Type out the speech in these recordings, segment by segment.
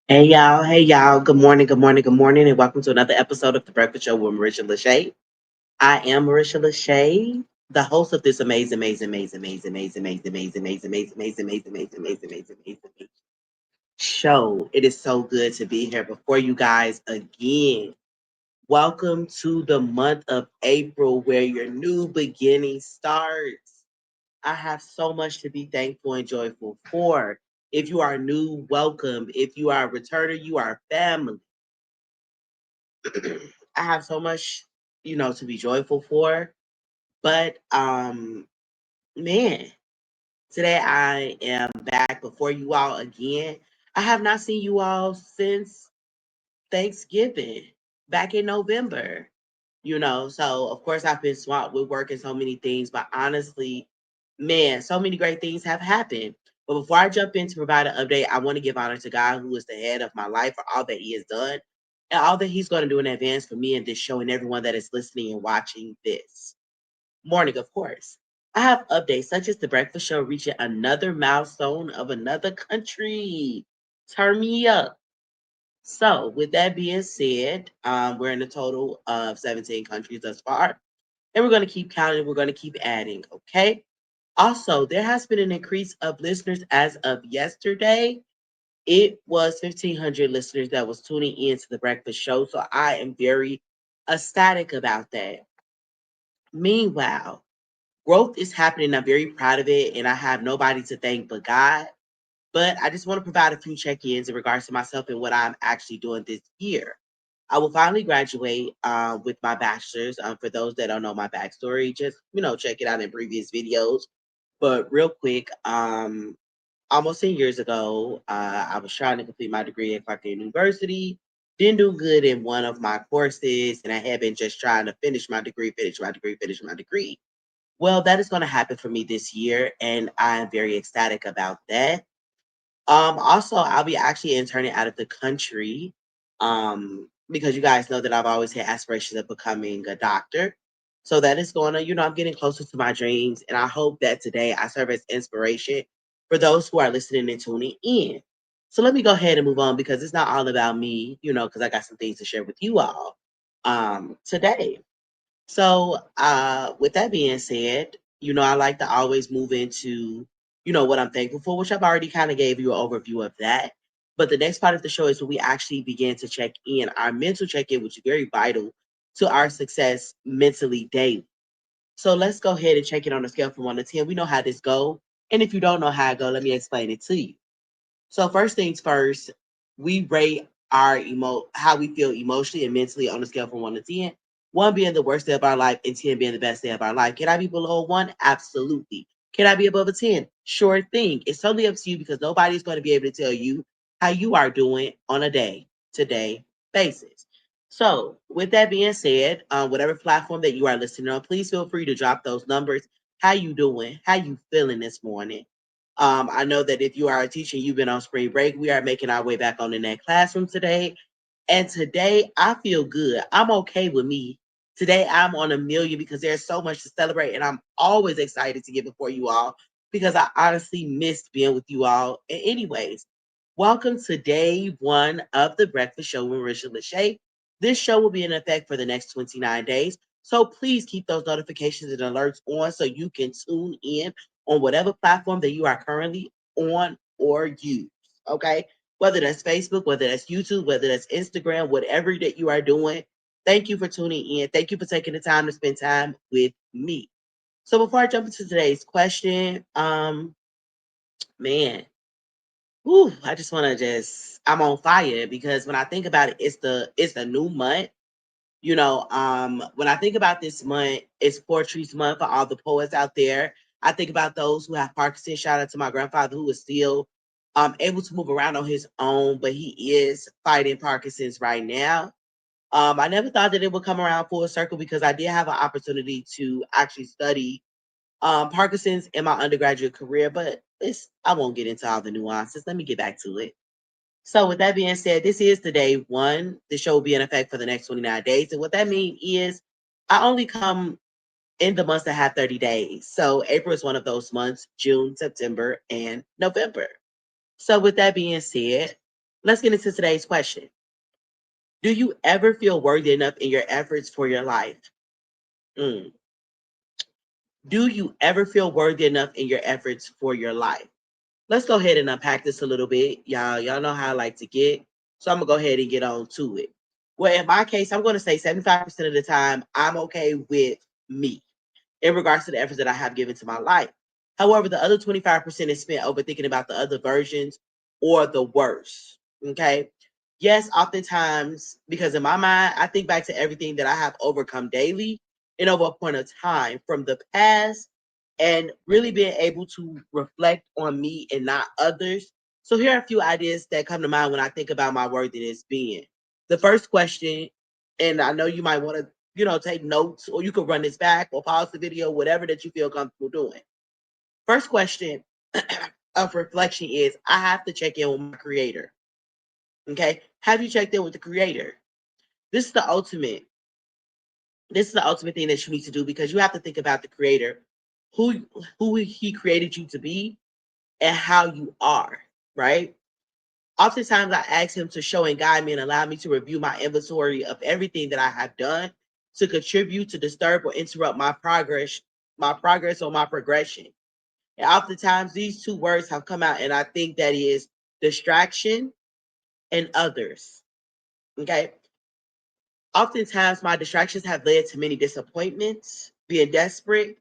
Hey y'all. Good morning, good morning, good morning, and welcome to another episode of The Breakfast Show with Marisha LaShay. I am Marisha LaShay, the host of this amazing show. It is so good to be here before you guys again. Welcome to the month of April where your new beginning starts. I have so much to be thankful and joyful for. If you are new, welcome. If you are a returner, you are family. I have so much, to be joyful for. But man, today I am back before you all again. I have not seen you all since Thanksgiving back in November. So of course I've been swamped with work and so many things, but honestly, man, so many great things have happened. But before I jump in to provide an update, I want to give honor to God, who is the head of my life, for all that He has done and all that He's going to do in advance for me and this show and everyone that is listening and watching this morning, of course. I have updates such as the breakfast show reaching another milestone of another country. Turn me up. So, with that being said, we're in a total of 17 countries thus far, and we're going to keep counting. We're going to keep adding. Okay. Also, there has been an increase of listeners as of yesterday. It was 1,500 listeners that was tuning in to the breakfast show. So I am very ecstatic about that. Meanwhile, growth is happening. I'm very proud of it, and I have nobody to thank but God. But I just want to provide a few check-ins in regards to myself and what I'm actually doing this year. I will finally graduate with my bachelor's. For those that don't know my backstory, just check it out in previous videos. But real quick, almost 10 years ago, I was trying to complete my degree at Clark University. Didn't do good in one of my courses, and I had been just trying to finish my degree. Well, that is going to happen for me this year, and I am very ecstatic about that. Also, I'll be actually interning out of the country, because you guys know that I've always had aspirations of becoming a doctor. So that is going to, I'm getting closer to my dreams, and I hope that today I serve as inspiration for those who are listening and tuning in. So let me go ahead and move on because it's not all about me, because I got some things to share with you all today. So, with that being said, I like to always move into, what I'm thankful for, which I've already kind of gave you an overview of that. But the next part of the show is when we actually begin to check in our mental check in, which is very vital to our success mentally daily. So let's go ahead and check it on a scale from 1 to 10. We know how this go, and if you don't know how it go, let me explain it to you. So first things first, we rate our how we feel emotionally and mentally on a scale from 1 to 10. One being the worst day of our life and 10 being the best day of our life. Can I be below one? Absolutely. Can I be above a 10? Sure thing. It's totally up to you because nobody's going to be able to tell you how you are doing on a day to day basis. So, with that being said, whatever platform that you are listening on, please feel free to drop those numbers. How you doing? How you feeling this morning? I know that if you are a teacher, you've been on spring break. We are making our way back on in that classroom today. And today I feel good. I'm okay with me. Today I'm on a million because there's so much to celebrate. And I'm always excited to get before you all because I honestly missed being with you all. And anyways, welcome to day one of the Breakfast Show with Marisha LaShay. This show will be in effect for the next 29 days. So please keep those notifications and alerts on so you can tune in on whatever platform that you are currently on or use. Okay. Whether that's Facebook, whether that's YouTube, whether that's Instagram, whatever that you are doing, thank you for tuning in. Thank you for taking the time to spend time with me. So before I jump into today's question, man, I just want to I'm on fire because when I think about it, it's a new month. When I think about this month, it's Poetry's Month for all the poets out there. I think about those who have Parkinson's. Shout out to my grandfather who is still able to move around on his own, but he is fighting Parkinson's right now. I never thought that it would come around full circle because I did have an opportunity to actually study Parkinson's in my undergraduate career, but I won't get into all the nuances. Let me get back to it. So, with that being said, this is the day one. The show will be in effect for the next 29 days. And what that means is I only come in the months that have 30 days. So, April is one of those months, June, September, and November. So, with that being said, Let's get into today's question. Do you ever feel worthy enough in your efforts for your life? Mm. Do you ever feel worthy enough in your efforts for your life? Let's go ahead and unpack this a little bit. Y'all know how I like to get. So I'm gonna go ahead and get on to it. Well, in my case, I'm gonna say 75% of the time I'm okay with me in regards to the efforts that I have given to my life. However, the other 25% is spent overthinking about the other versions or the worst. Okay. Yes, oftentimes, because in my mind, I think back to everything that I have overcome daily and over a point of time from the past and really being able to reflect on me and not others. So here are a few ideas that come to mind when I think about my worthiness being. The first question, and I know you might want to, take notes, or you could run this back or pause the video, whatever that you feel comfortable doing. First question of reflection is I have to check in with my creator. Okay. Have you checked in with the creator? This is the ultimate. This is the ultimate thing that you need to do because you have to think about the creator, who he created you to be and how you are, right? Oftentimes I ask him to show and guide me and allow me to review my inventory of everything that I have done to contribute to disturb or interrupt my progress or my progression. And oftentimes these two words have come out, and I think that is distraction and others. Okay. Oftentimes my distractions have led to many disappointments, being desperate,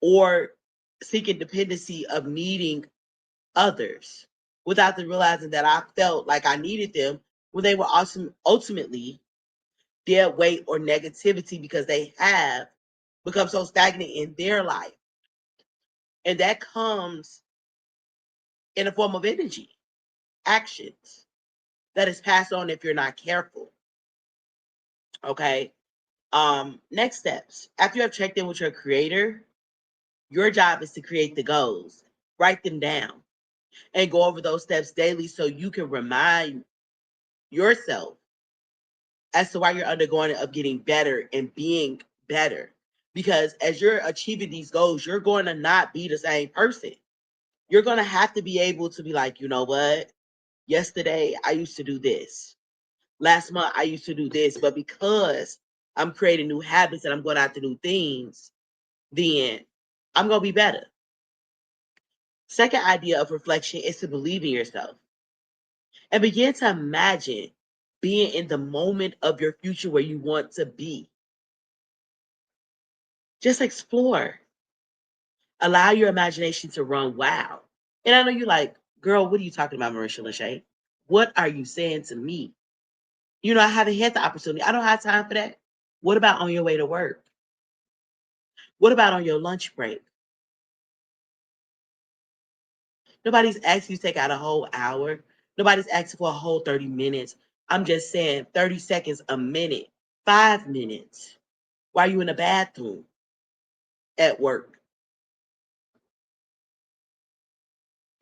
or seeking dependency of needing others without them realizing that I felt like I needed them when they were ultimately dead weight or negativity because they have become so stagnant in their life. And that comes in a form of energy, actions that is passed on if you're not careful. Okay. Next steps. After you have checked in with your creator, your job is to create the goals, write them down, and go over those steps daily so you can remind yourself as to why you're undergoing it of getting better and being better. Because as you're achieving these goals, you're going to not be the same person. You're going to have to be able to be like, you know what? Yesterday, I used to do this. Last month, I used to do this. But because I'm creating new habits and I'm going out to do things, then I'm going to be better. Second idea of reflection is to believe in yourself and begin to imagine being in the moment of your future where you want to be. Just explore. Allow your imagination to run wild. And I know you're like, girl, what are you talking about, Marisha LaShay? What are you saying to me? I haven't had the opportunity. I don't have time for that. What about on your way to work? What about on your lunch break? Nobody's asking you to take out a whole hour. Nobody's asking for a whole 30 minutes. I'm just saying 30 seconds a minute, 5 minutes while you're in the bathroom at work.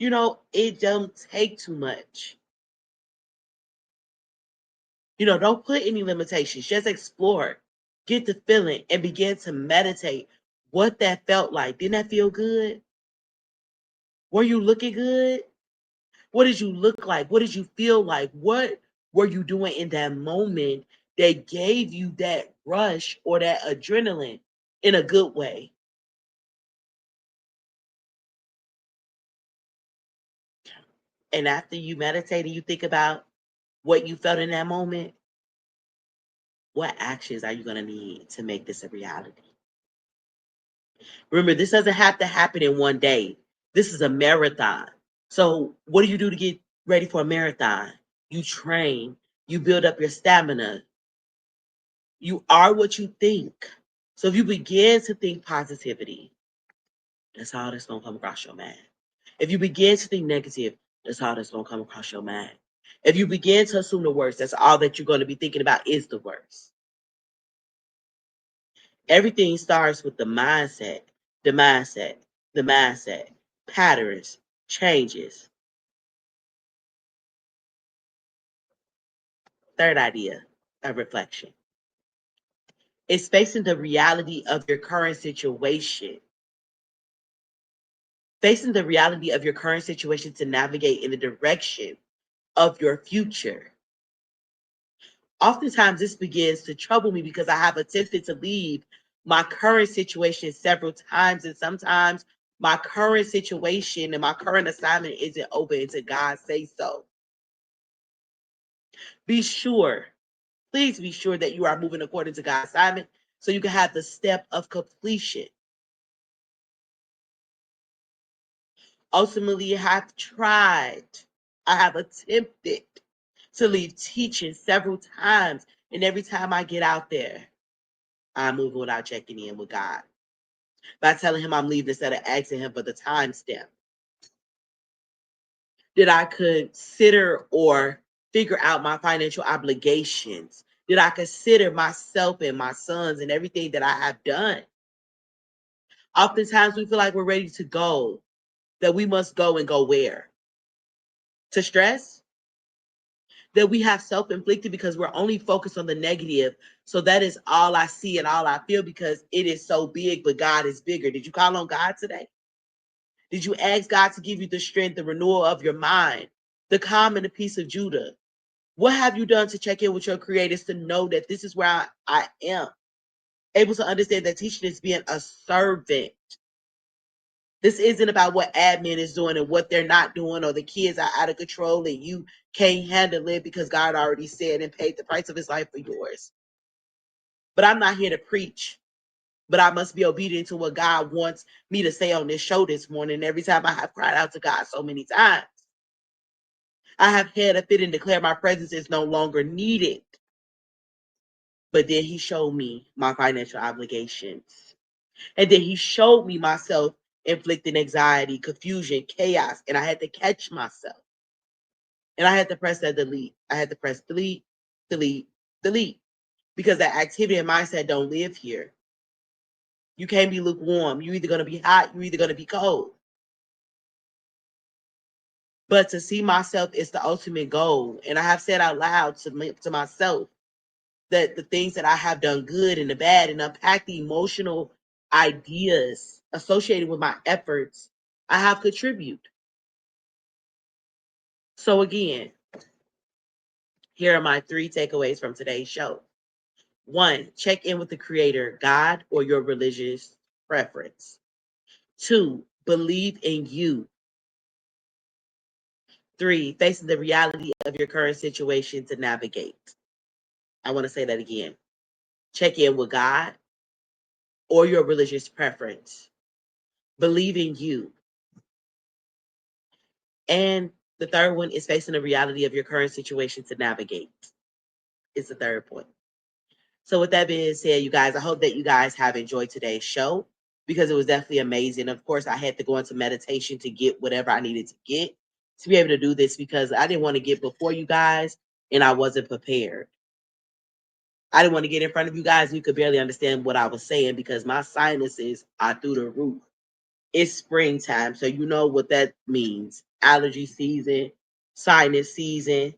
It don't take too much. Don't put any limitations. Just explore, get the feeling, and begin to meditate what that felt like. Didn't that feel good? Were you looking good? What did you look like? What did you feel like? What were you doing in that moment that gave you that rush or that adrenaline in a good way? And after you meditate and you think about what you felt in that moment, what actions are you going to need to make this a reality? Remember, this doesn't have to happen in one day. This is a marathon. So, what do you do to get ready for a marathon? You train, you build up your stamina. You are what you think. So, if you begin to think positivity, that's all that's going to come across your mind. If you begin to think negative, that's all that's going to come across your mind. If you begin to assume the worst, that's all that you're going to be thinking about is the worst. Everything starts with the mindset, the mindset, the mindset, patterns, changes. Third idea of reflection is facing the reality of your current situation. Facing the reality of your current situation to navigate in the direction of your future. Oftentimes, this begins to trouble me because I have attempted to leave my current situation several times, and sometimes my current situation and my current assignment isn't open until God says so. Be sure, please be sure that you are moving according to God's assignment so you can have the step of completion. Ultimately, I have tried, I have attempted to leave teaching several times, and every time I get out there, I'm moving without checking in with God by telling him I'm leaving instead of asking him for the timestamp. Did I consider or figure out my financial obligations? Did I consider myself and my sons and everything that I have done? Oftentimes we feel like we're ready to go, that we must go and go where? To stress? That we have self-inflicted because we're only focused on the negative. So that is all I see and all I feel because it is so big, but God is bigger. Did you call on God today? Did you ask God to give you the strength, the renewal of your mind, the calm and the peace of Judah? What have you done to check in with your creators to know that this is where I am? Able to understand that teaching is being a servant. This isn't about what admin is doing and what they're not doing, or the kids are out of control and you can't handle it because God already said and paid the price of his life for yours. But I'm not here to preach, but I must be obedient to what God wants me to say on this show this morning. Every time I have cried out to God so many times, I have had a fit and declare my presence is no longer needed. But then he showed me my financial obligations. And then he showed me myself inflicting anxiety, confusion, chaos. And I had to catch myself. And I had to press that delete. I had to press delete, delete, delete. Because that activity and mindset don't live here. You can't be lukewarm. You're either going to be hot, you're either going to be cold. But to see myself is the ultimate goal. And I have said out loud to myself that the things that I have done good and the bad and unpack the emotional ideas associated with my efforts, I have contributed. So again, here are my 3 takeaways from today's show. 1, check in with the creator, God, or your religious preference. 2, believe in you. 3, facing the reality of your current situation to navigate. I want to say that again. Check in with God or your religious preference. Believe in you. And the third one is facing the reality of your current situation to navigate. It's the third point. So with that being said, you guys, I hope that you guys have enjoyed today's show because it was definitely amazing. Of course, I had to go into meditation to get whatever I needed to get to be able to do this because I didn't want to get before you guys and I wasn't prepared. I didn't want to get in front of you guys. You could barely understand what I was saying because my sinuses are through the roof. It's springtime, so you know what that means. Allergy season, sinus season,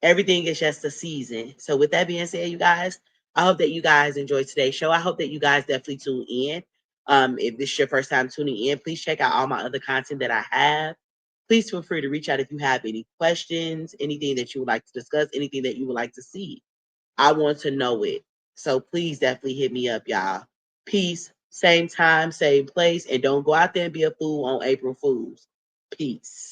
everything is just a season. So with that being said, you guys, I hope that you guys enjoyed today's show. I hope that you guys definitely tune in. If this is your first time tuning in, please check out all my other content that I have. Please feel free to reach out if you have any questions, anything that you would like to discuss, anything that you would like to see. I want to know it. So please definitely hit me up, y'all. Peace. Same time, same place. And don't go out there and be a fool on April Fools. Peace.